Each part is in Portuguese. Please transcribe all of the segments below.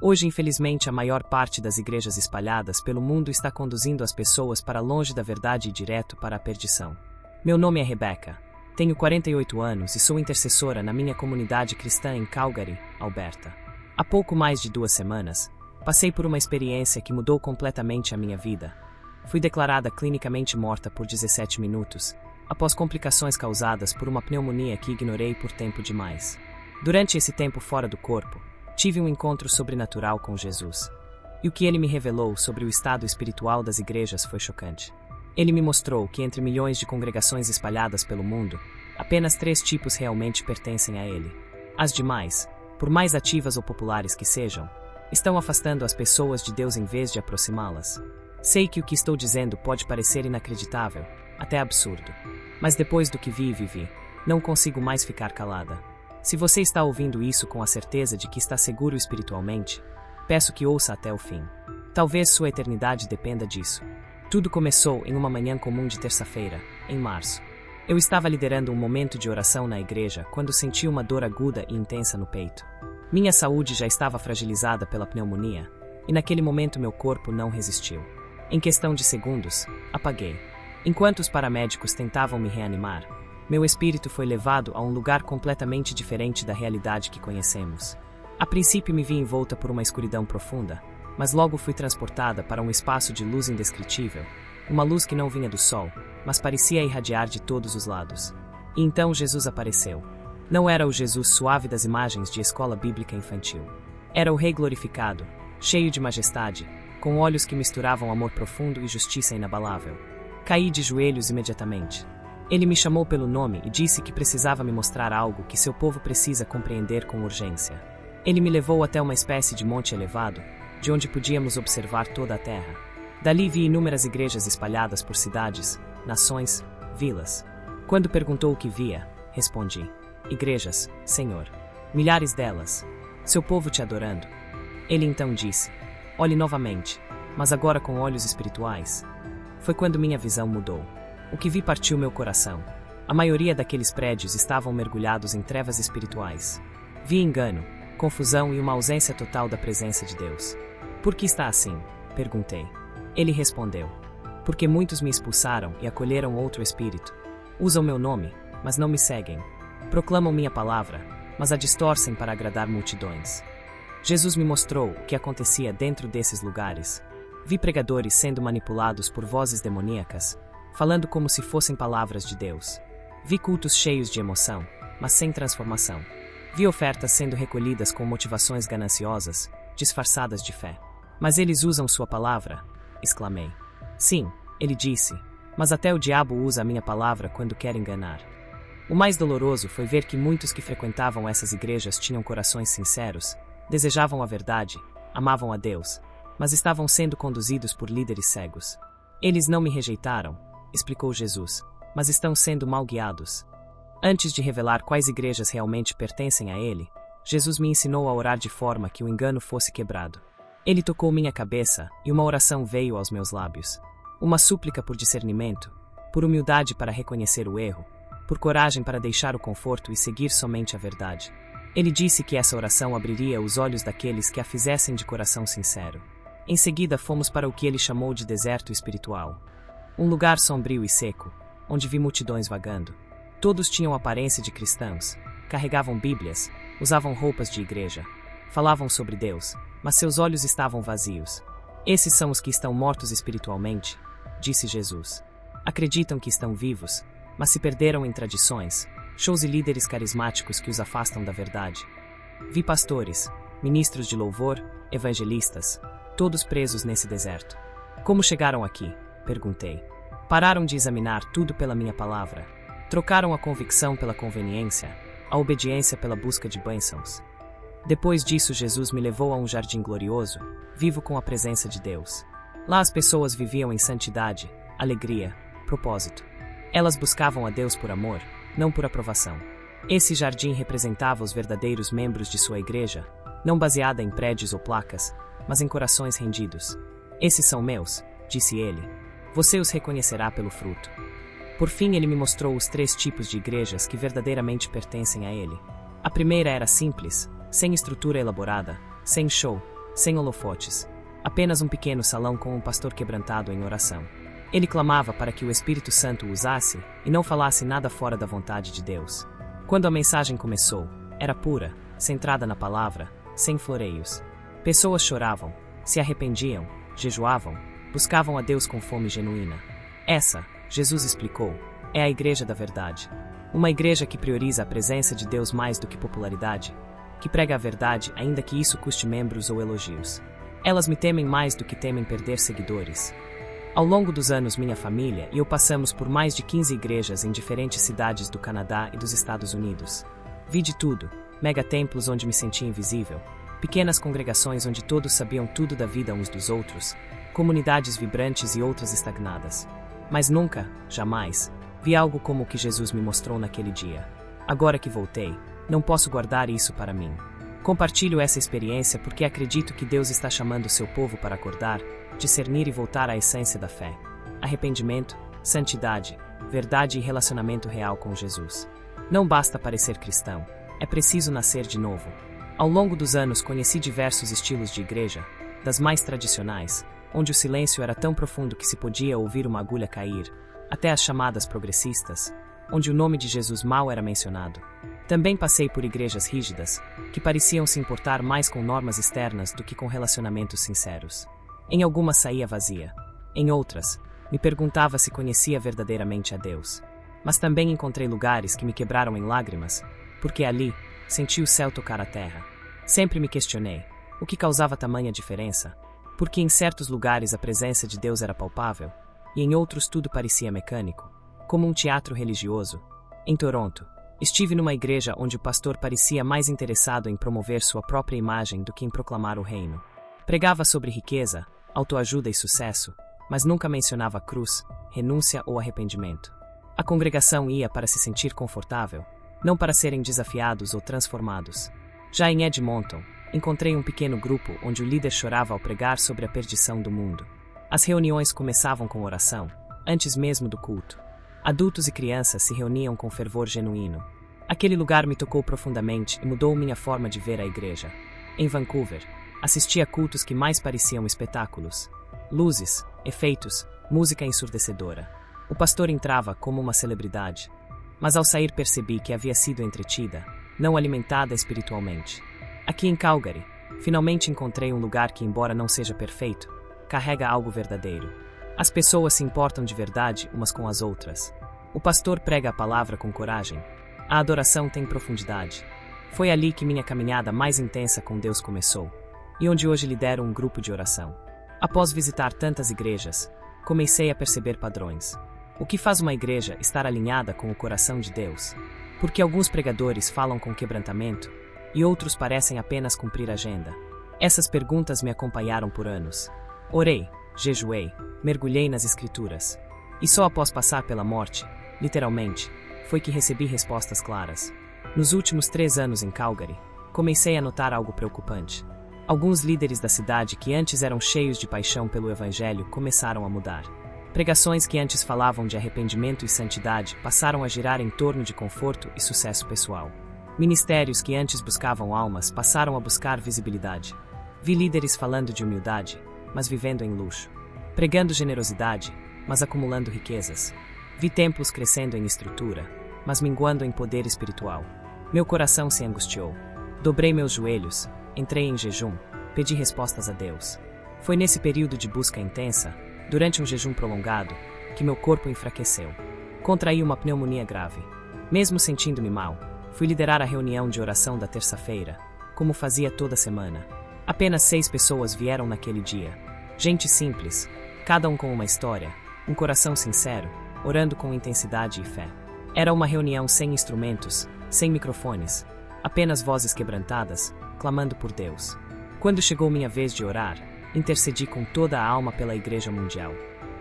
Hoje, infelizmente, a maior parte das igrejas espalhadas pelo mundo está conduzindo as pessoas para longe da verdade e direto para a perdição. Meu nome é Rebecca. Tenho 48 anos e sou intercessora na minha comunidade cristã em Calgary, Alberta. Há pouco mais de 2 semanas, passei por uma experiência que mudou completamente a minha vida. Fui declarada clinicamente morta por 17 minutos, após complicações causadas por uma pneumonia que ignorei por tempo demais. Durante esse tempo fora do corpo, tive um encontro sobrenatural com Jesus. E o que ele me revelou sobre o estado espiritual das igrejas foi chocante. Ele me mostrou que entre milhões de congregações espalhadas pelo mundo, apenas 3 tipos realmente pertencem a ele. As demais, por mais ativas ou populares que sejam, estão afastando as pessoas de Deus em vez de aproximá-las. Sei que o que estou dizendo pode parecer inacreditável, até absurdo. Mas depois do que vi e vivi, não consigo mais ficar calada. Se você está ouvindo isso com a certeza de que está seguro espiritualmente, peço que ouça até o fim. Talvez sua eternidade dependa disso. Tudo começou em uma manhã comum de terça-feira, em março. Eu estava liderando um momento de oração na igreja quando senti uma dor aguda e intensa no peito. Minha saúde já estava fragilizada pela pneumonia, e naquele momento meu corpo não resistiu. Em questão de segundos, apaguei. Enquanto os paramédicos tentavam me reanimar, meu espírito foi levado a um lugar completamente diferente da realidade que conhecemos. A princípio me vi envolta por uma escuridão profunda, mas logo fui transportada para um espaço de luz indescritível, uma luz que não vinha do sol, mas parecia irradiar de todos os lados. E então Jesus apareceu. Não era o Jesus suave das imagens de escola bíblica infantil. Era o Rei glorificado, cheio de majestade, com olhos que misturavam amor profundo e justiça inabalável. Caí de joelhos imediatamente. Ele me chamou pelo nome e disse que precisava me mostrar algo que seu povo precisa compreender com urgência. Ele me levou até uma espécie de monte elevado, de onde podíamos observar toda a terra. Dali vi inúmeras igrejas espalhadas por cidades, nações, vilas. Quando perguntou o que via, respondi: igrejas, Senhor. Milhares delas. Seu povo te adorando. Ele então disse: olhe novamente, mas agora com olhos espirituais. Foi quando minha visão mudou. O que vi partiu meu coração. A maioria daqueles prédios estavam mergulhados em trevas espirituais. Vi engano, confusão e uma ausência total da presença de Deus. Por que está assim? Perguntei. Ele respondeu: porque muitos me expulsaram e acolheram outro espírito. Usam meu nome, mas não me seguem. Proclamam minha palavra, mas a distorcem para agradar multidões. Jesus me mostrou o que acontecia dentro desses lugares. Vi pregadores sendo manipulados por vozes demoníacas, falando como se fossem palavras de Deus. Vi cultos cheios de emoção, mas sem transformação. Vi ofertas sendo recolhidas com motivações gananciosas, disfarçadas de fé. Mas eles usam sua palavra, exclamei. Sim, ele disse, mas até o diabo usa a minha palavra quando quer enganar. O mais doloroso foi ver que muitos que frequentavam essas igrejas tinham corações sinceros, desejavam a verdade, amavam a Deus, mas estavam sendo conduzidos por líderes cegos. Eles não me rejeitaram, explicou Jesus, mas estão sendo mal guiados. Antes de revelar quais igrejas realmente pertencem a ele, Jesus me ensinou a orar de forma que o engano fosse quebrado. Ele tocou minha cabeça e uma oração veio aos meus lábios. Uma súplica por discernimento, por humildade para reconhecer o erro, por coragem para deixar o conforto e seguir somente a verdade. Ele disse que essa oração abriria os olhos daqueles que a fizessem de coração sincero. Em seguida fomos para o que ele chamou de deserto espiritual. Um lugar sombrio e seco, onde vi multidões vagando. Todos tinham aparência de cristãos, carregavam bíblias, usavam roupas de igreja, falavam sobre Deus, mas seus olhos estavam vazios. Esses são os que estão mortos espiritualmente, disse Jesus. Acreditam que estão vivos, mas se perderam em tradições, shows e líderes carismáticos que os afastam da verdade. Vi pastores, ministros de louvor, evangelistas, todos presos nesse deserto. Como chegaram aqui? Perguntei. Pararam de examinar tudo pela minha palavra. Trocaram a convicção pela conveniência, a obediência pela busca de bênçãos. Depois disso, Jesus me levou a um jardim glorioso, vivo com a presença de Deus. Lá as pessoas viviam em santidade, alegria, propósito. Elas buscavam a Deus por amor, não por aprovação. Esse jardim representava os verdadeiros membros de sua igreja, não baseada em prédios ou placas, mas em corações rendidos. Esses são meus, disse ele. Você os reconhecerá pelo fruto. Por fim, ele me mostrou os 3 tipos de igrejas que verdadeiramente pertencem a ele. A primeira era simples, sem estrutura elaborada, sem show, sem holofotes. Apenas um pequeno salão com um pastor quebrantado em oração. Ele clamava para que o Espírito Santo o usasse e não falasse nada fora da vontade de Deus. Quando a mensagem começou, era pura, centrada na palavra, sem floreios. Pessoas choravam, se arrependiam, jejuavam, buscavam a Deus com fome genuína. Essa, Jesus explicou, é a igreja da verdade. Uma igreja que prioriza a presença de Deus mais do que popularidade, que prega a verdade ainda que isso custe membros ou elogios. Elas me temem mais do que temem perder seguidores. Ao longo dos anos, minha família e eu passamos por mais de 15 igrejas em diferentes cidades do Canadá e dos Estados Unidos. Vi de tudo, megatemplos onde me senti invisível, pequenas congregações onde todos sabiam tudo da vida uns dos outros, comunidades vibrantes e outras estagnadas. Mas nunca, jamais, vi algo como o que Jesus me mostrou naquele dia. Agora que voltei, não posso guardar isso para mim. Compartilho essa experiência porque acredito que Deus está chamando seu povo para acordar, discernir e voltar à essência da fé. Arrependimento, santidade, verdade e relacionamento real com Jesus. Não basta parecer cristão, é preciso nascer de novo. Ao longo dos anos conheci diversos estilos de igreja, das mais tradicionais, onde o silêncio era tão profundo que se podia ouvir uma agulha cair, até as chamadas progressistas, onde o nome de Jesus mal era mencionado. Também passei por igrejas rígidas, que pareciam se importar mais com normas externas do que com relacionamentos sinceros. Em algumas saía vazia. Em outras, me perguntava se conhecia verdadeiramente a Deus. Mas também encontrei lugares que me quebraram em lágrimas, porque ali, senti o céu tocar a terra. Sempre me questionei, o que causava tamanha diferença? Porque em certos lugares a presença de Deus era palpável, e em outros tudo parecia mecânico, como um teatro religioso. Em Toronto, estive numa igreja onde o pastor parecia mais interessado em promover sua própria imagem do que em proclamar o reino. Pregava sobre riqueza, autoajuda e sucesso, mas nunca mencionava cruz, renúncia ou arrependimento. A congregação ia para se sentir confortável, não para serem desafiados ou transformados. Já em Edmonton, encontrei um pequeno grupo onde o líder chorava ao pregar sobre a perdição do mundo. As reuniões começavam com oração, antes mesmo do culto. Adultos e crianças se reuniam com fervor genuíno. Aquele lugar me tocou profundamente e mudou minha forma de ver a igreja. Em Vancouver, assisti a cultos que mais pareciam espetáculos. Luzes, efeitos, música ensurdecedora. O pastor entrava como uma celebridade. Mas ao sair percebi que havia sido entretida, não alimentada espiritualmente. Aqui em Calgary, finalmente encontrei um lugar que, embora não seja perfeito, carrega algo verdadeiro. As pessoas se importam de verdade umas com as outras. O pastor prega a palavra com coragem. A adoração tem profundidade. Foi ali que minha caminhada mais intensa com Deus começou, e onde hoje lidero um grupo de oração. Após visitar tantas igrejas, comecei a perceber padrões. O que faz uma igreja estar alinhada com o coração de Deus? Porque alguns pregadores falam com quebrantamento, e outros parecem apenas cumprir agenda. Essas perguntas me acompanharam por anos. Orei, jejuei, mergulhei nas escrituras. E só após passar pela morte, literalmente, foi que recebi respostas claras. Nos últimos 3 anos em Calgary, comecei a notar algo preocupante. Alguns líderes da cidade que antes eram cheios de paixão pelo Evangelho começaram a mudar. Pregações que antes falavam de arrependimento e santidade passaram a girar em torno de conforto e sucesso pessoal. Ministérios que antes buscavam almas passaram a buscar visibilidade. Vi líderes falando de humildade, mas vivendo em luxo. Pregando generosidade, mas acumulando riquezas. Vi templos crescendo em estrutura, mas minguando em poder espiritual. Meu coração se angustiou. Dobrei meus joelhos, entrei em jejum, pedi respostas a Deus. Foi nesse período de busca intensa, durante um jejum prolongado, que meu corpo enfraqueceu. Contraí uma pneumonia grave. Mesmo sentindo-me mal, fui liderar a reunião de oração da terça-feira, como fazia toda semana. Apenas 6 pessoas vieram naquele dia. Gente simples, cada um com uma história, um coração sincero, orando com intensidade e fé. Era uma reunião sem instrumentos, sem microfones, apenas vozes quebrantadas, clamando por Deus. Quando chegou minha vez de orar, intercedi com toda a alma pela Igreja Mundial.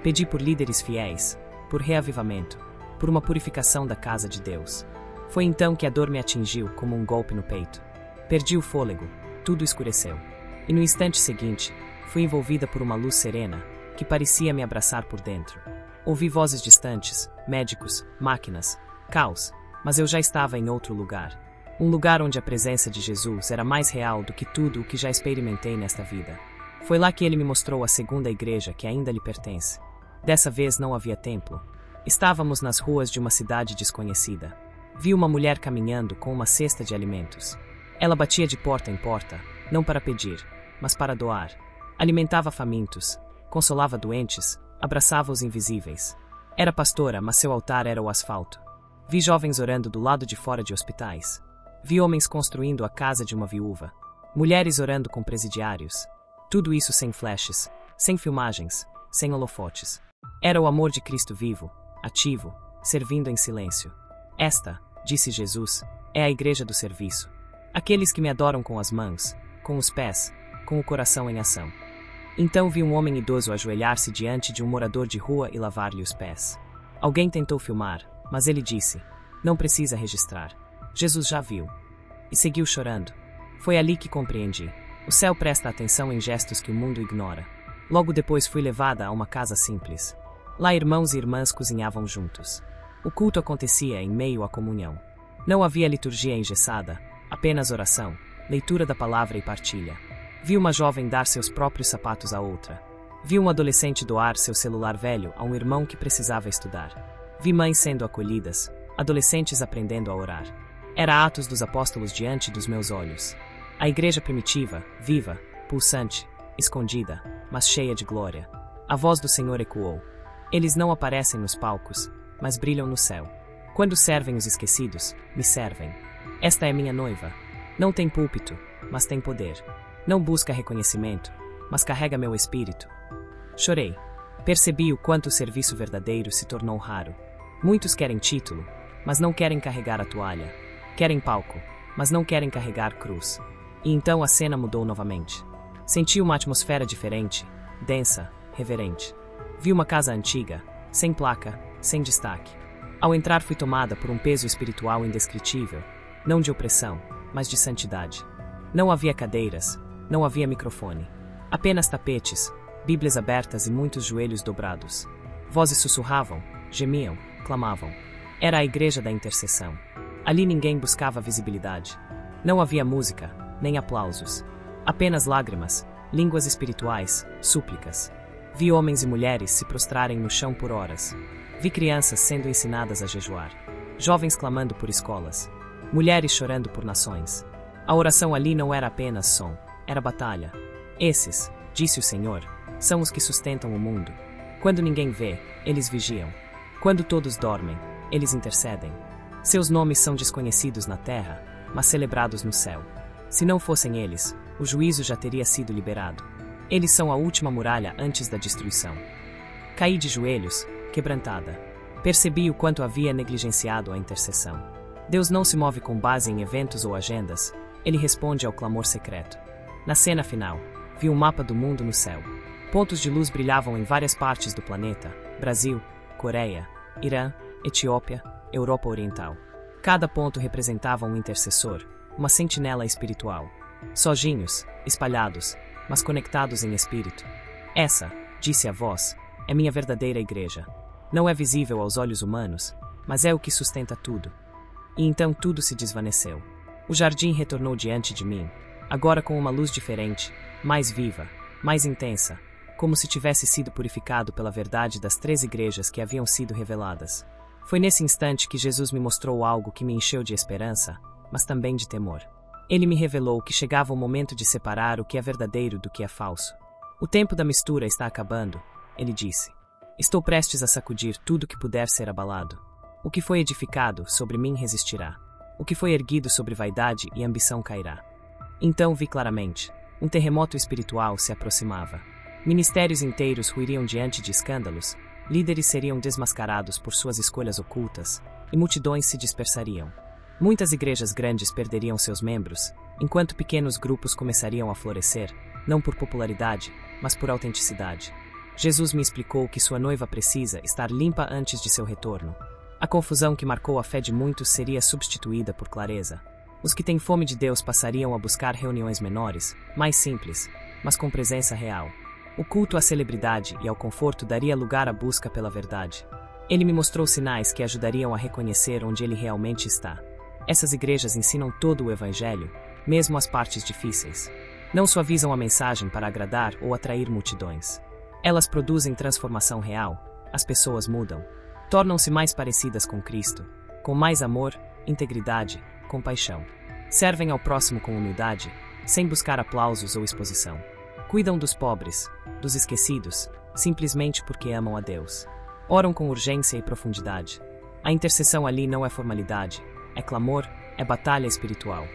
Pedi por líderes fiéis, por reavivamento, por uma purificação da casa de Deus. Foi então que a dor me atingiu como um golpe no peito. Perdi o fôlego, tudo escureceu. E no instante seguinte, fui envolvida por uma luz serena, que parecia me abraçar por dentro. Ouvi vozes distantes, médicos, máquinas, caos, mas eu já estava em outro lugar. Um lugar onde a presença de Jesus era mais real do que tudo o que já experimentei nesta vida. Foi lá que ele me mostrou a segunda igreja que ainda lhe pertence. Dessa vez não havia templo. Estávamos nas ruas de uma cidade desconhecida. Vi uma mulher caminhando com uma cesta de alimentos. Ela batia de porta em porta, não para pedir, mas para doar. Alimentava famintos, consolava doentes, abraçava os invisíveis. Era pastora, mas seu altar era o asfalto. Vi jovens orando do lado de fora de hospitais. Vi homens construindo a casa de uma viúva. Mulheres orando com presidiários. Tudo isso sem flashes, sem filmagens, sem holofotes. Era o amor de Cristo vivo, ativo, servindo em silêncio. Esta, disse Jesus, é a igreja do serviço. Aqueles que me adoram com as mãos, com os pés, com o coração em ação. Então vi um homem idoso ajoelhar-se diante de um morador de rua e lavar-lhe os pés. Alguém tentou filmar, mas ele disse, não precisa registrar. Jesus já viu. E seguiu chorando. Foi ali que compreendi. O céu presta atenção em gestos que o mundo ignora. Logo depois fui levada a uma casa simples. Lá irmãos e irmãs cozinhavam juntos. O culto acontecia em meio à comunhão. Não havia liturgia engessada, apenas oração, leitura da palavra e partilha. Vi uma jovem dar seus próprios sapatos a outra. Vi um adolescente doar seu celular velho a um irmão que precisava estudar. Vi mães sendo acolhidas, adolescentes aprendendo a orar. Era Atos dos Apóstolos diante dos meus olhos. A igreja primitiva, viva, pulsante, escondida, mas cheia de glória. A voz do Senhor ecoou. Eles não aparecem nos palcos, mas brilham no céu. Quando servem os esquecidos, me servem. Esta é minha noiva. Não tem púlpito, mas tem poder. Não busca reconhecimento, mas carrega meu espírito. Chorei. Percebi o quanto o serviço verdadeiro se tornou raro. Muitos querem título, mas não querem carregar a toalha. Querem palco, mas não querem carregar cruz. E então a cena mudou novamente. Senti uma atmosfera diferente, densa, reverente. Vi uma casa antiga, sem placa, sem destaque. Ao entrar fui tomada por um peso espiritual indescritível, não de opressão, mas de santidade. Não havia cadeiras, não havia microfone. Apenas tapetes, bíblias abertas e muitos joelhos dobrados. Vozes sussurravam, gemiam, clamavam. Era a igreja da intercessão. Ali ninguém buscava visibilidade. Não havia música, nem aplausos. Apenas lágrimas, línguas espirituais, súplicas. Vi homens e mulheres se prostrarem no chão por horas. Vi crianças sendo ensinadas a jejuar. Jovens clamando por escolas. Mulheres chorando por nações. A oração ali não era apenas som, era batalha. Esses, disse o Senhor, são os que sustentam o mundo. Quando ninguém vê, eles vigiam. Quando todos dormem, eles intercedem. Seus nomes são desconhecidos na terra, mas celebrados no céu. Se não fossem eles, o juízo já teria sido liberado. Eles são a última muralha antes da destruição. Caí de joelhos, quebrantada. Percebi o quanto havia negligenciado a intercessão. Deus não se move com base em eventos ou agendas, ele responde ao clamor secreto. Na cena final, vi um mapa do mundo no céu. Pontos de luz brilhavam em várias partes do planeta: Brasil, Coreia, Irã, Etiópia, Europa Oriental. Cada ponto representava um intercessor, uma sentinela espiritual. Sozinhos, espalhados, mas conectados em espírito. Essa, disse a voz, é minha verdadeira igreja. Não é visível aos olhos humanos, mas é o que sustenta tudo. E então tudo se desvaneceu. O jardim retornou diante de mim, agora com uma luz diferente, mais viva, mais intensa, como se tivesse sido purificado pela verdade das 3 igrejas que haviam sido reveladas. Foi nesse instante que Jesus me mostrou algo que me encheu de esperança, mas também de temor. Ele me revelou que chegava o momento de separar o que é verdadeiro do que é falso. O tempo da mistura está acabando, ele disse. Estou prestes a sacudir tudo que puder ser abalado. O que foi edificado sobre mim resistirá. O que foi erguido sobre vaidade e ambição cairá. Então vi claramente. Um terremoto espiritual se aproximava. Ministérios inteiros ruiriam diante de escândalos, líderes seriam desmascarados por suas escolhas ocultas, e multidões se dispersariam. Muitas igrejas grandes perderiam seus membros, enquanto pequenos grupos começariam a florescer, não por popularidade, mas por autenticidade. Jesus me explicou que sua noiva precisa estar limpa antes de seu retorno. A confusão que marcou a fé de muitos seria substituída por clareza. Os que têm fome de Deus passariam a buscar reuniões menores, mais simples, mas com presença real. O culto à celebridade e ao conforto daria lugar à busca pela verdade. Ele me mostrou sinais que ajudariam a reconhecer onde ele realmente está. Essas igrejas ensinam todo o Evangelho, mesmo as partes difíceis. Não suavizam a mensagem para agradar ou atrair multidões. Elas produzem transformação real, as pessoas mudam. Tornam-se mais parecidas com Cristo, com mais amor, integridade, compaixão. Servem ao próximo com humildade, sem buscar aplausos ou exposição. Cuidam dos pobres, dos esquecidos, simplesmente porque amam a Deus. Oram com urgência e profundidade. A intercessão ali não é formalidade, é clamor, é batalha espiritual.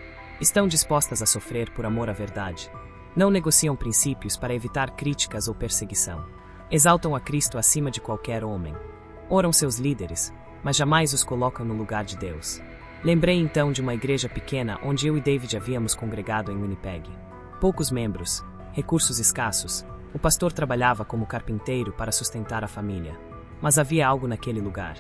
Estão dispostas a sofrer por amor à verdade. Não negociam princípios para evitar críticas ou perseguição. Exaltam a Cristo acima de qualquer homem. Oram seus líderes, mas jamais os colocam no lugar de Deus. Lembrei então de uma igreja pequena onde eu e David havíamos congregado em Winnipeg. Poucos membros, recursos escassos, o pastor trabalhava como carpinteiro para sustentar a família. Mas havia algo naquele lugar.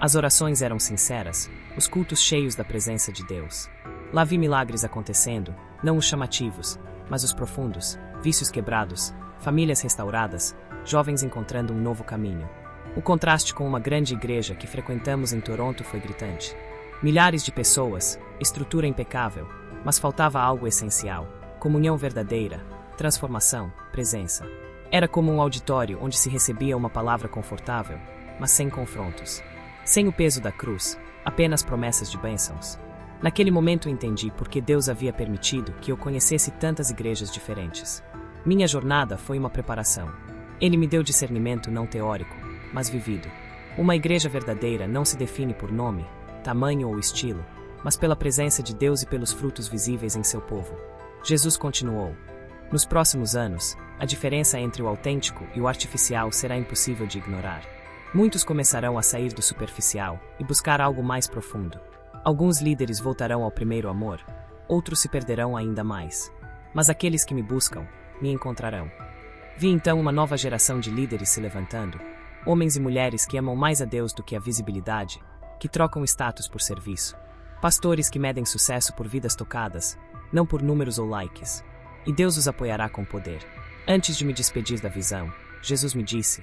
As orações eram sinceras, os cultos cheios da presença de Deus. Lá vi milagres acontecendo, não os chamativos, mas os profundos, vícios quebrados, famílias restauradas, jovens encontrando um novo caminho. O contraste com uma grande igreja que frequentamos em Toronto foi gritante. Milhares de pessoas, estrutura impecável, mas faltava algo essencial: comunhão verdadeira, transformação, presença. Era como um auditório onde se recebia uma palavra confortável, mas sem confrontos. Sem o peso da cruz, apenas promessas de bênçãos. Naquele momento entendi por que Deus havia permitido que eu conhecesse tantas igrejas diferentes. Minha jornada foi uma preparação. Ele me deu discernimento não teórico, mas vivido. Uma igreja verdadeira não se define por nome, tamanho ou estilo, mas pela presença de Deus e pelos frutos visíveis em seu povo. Jesus continuou: nos próximos anos, a diferença entre o autêntico e o artificial será impossível de ignorar. Muitos começarão a sair do superficial e buscar algo mais profundo. Alguns líderes voltarão ao primeiro amor, outros se perderão ainda mais. Mas aqueles que me buscam, me encontrarão. Vi então uma nova geração de líderes se levantando, homens e mulheres que amam mais a Deus do que a visibilidade, que trocam status por serviço. Pastores que medem sucesso por vidas tocadas, não por números ou likes. E Deus os apoiará com poder. Antes de me despedir da visão, Jesus me disse: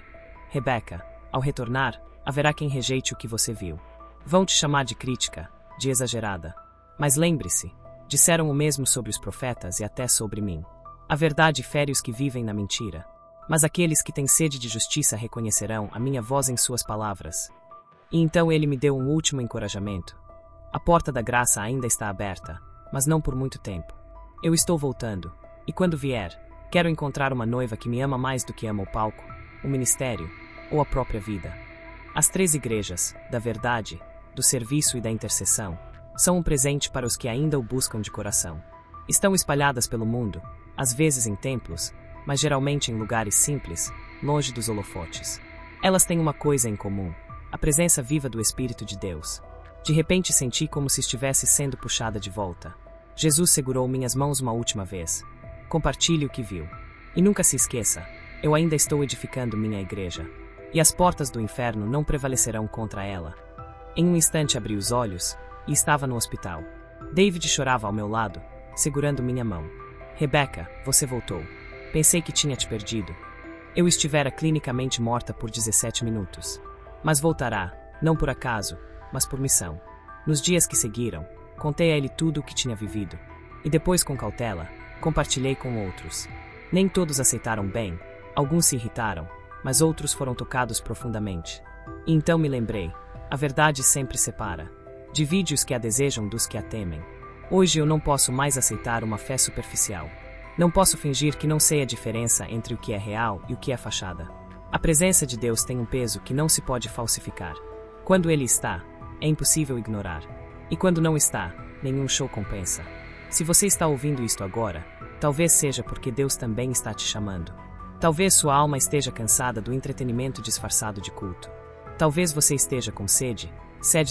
Rebeca, ao retornar, haverá quem rejeite o que você viu. Vão te chamar de crítica, de exagerada. Mas lembre-se, disseram o mesmo sobre os profetas e até sobre mim. A verdade fere os que vivem na mentira. Mas aqueles que têm sede de justiça reconhecerão a minha voz em suas palavras. E então ele me deu um último encorajamento. A porta da graça ainda está aberta, mas não por muito tempo. Eu estou voltando, e quando vier, quero encontrar uma noiva que me ama mais do que ama o palco, o ministério ou a própria vida. As 3 igrejas, da verdade, do serviço e da intercessão, são um presente para os que ainda o buscam de coração. Estão espalhadas pelo mundo, às vezes em templos, mas geralmente em lugares simples, longe dos holofotes. Elas têm uma coisa em comum: a presença viva do Espírito de Deus. De repente senti como se estivesse sendo puxada de volta. Jesus segurou minhas mãos uma última vez. Compartilhe o que viu. E nunca se esqueça, eu ainda estou edificando minha igreja. E as portas do inferno não prevalecerão contra ela. Em um instante abri os olhos, e estava no hospital. David chorava ao meu lado, segurando minha mão. Rebeca, você voltou. Pensei que tinha te perdido. Eu estivera clinicamente morta por 17 minutos. Mas voltará, não por acaso, mas por missão. Nos dias que seguiram, contei a ele tudo o que tinha vivido. E depois, com cautela, compartilhei com outros. Nem todos aceitaram bem, alguns se irritaram, mas outros foram tocados profundamente. E então me lembrei: a verdade sempre separa. Divide os que a desejam dos que a temem. Hoje eu não posso mais aceitar uma fé superficial. Não posso fingir que não sei a diferença entre o que é real e o que é fachada. A presença de Deus tem um peso que não se pode falsificar. Quando Ele está, é impossível ignorar. E quando não está, nenhum show compensa. Se você está ouvindo isto agora, talvez seja porque Deus também está te chamando. Talvez sua alma esteja cansada do entretenimento disfarçado de culto. Talvez você esteja com sede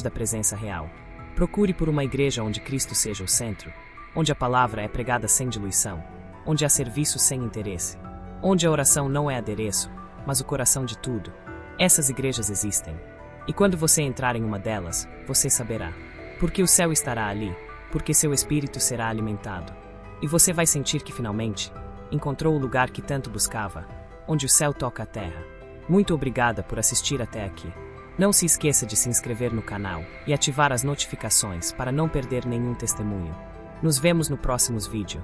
da presença real. Procure por uma igreja onde Cristo seja o centro, onde a palavra é pregada sem diluição, onde há serviço sem interesse, onde a oração não é adereço, mas o coração de tudo. Essas igrejas existem. E quando você entrar em uma delas, você saberá. Porque o céu estará ali, porque seu espírito será alimentado. E você vai sentir que finalmente encontrou o lugar que tanto buscava, onde o céu toca a terra. Muito obrigada por assistir até aqui. Não se esqueça de se inscrever no canal e ativar as notificações para não perder nenhum testemunho. Nos vemos no próximo vídeo.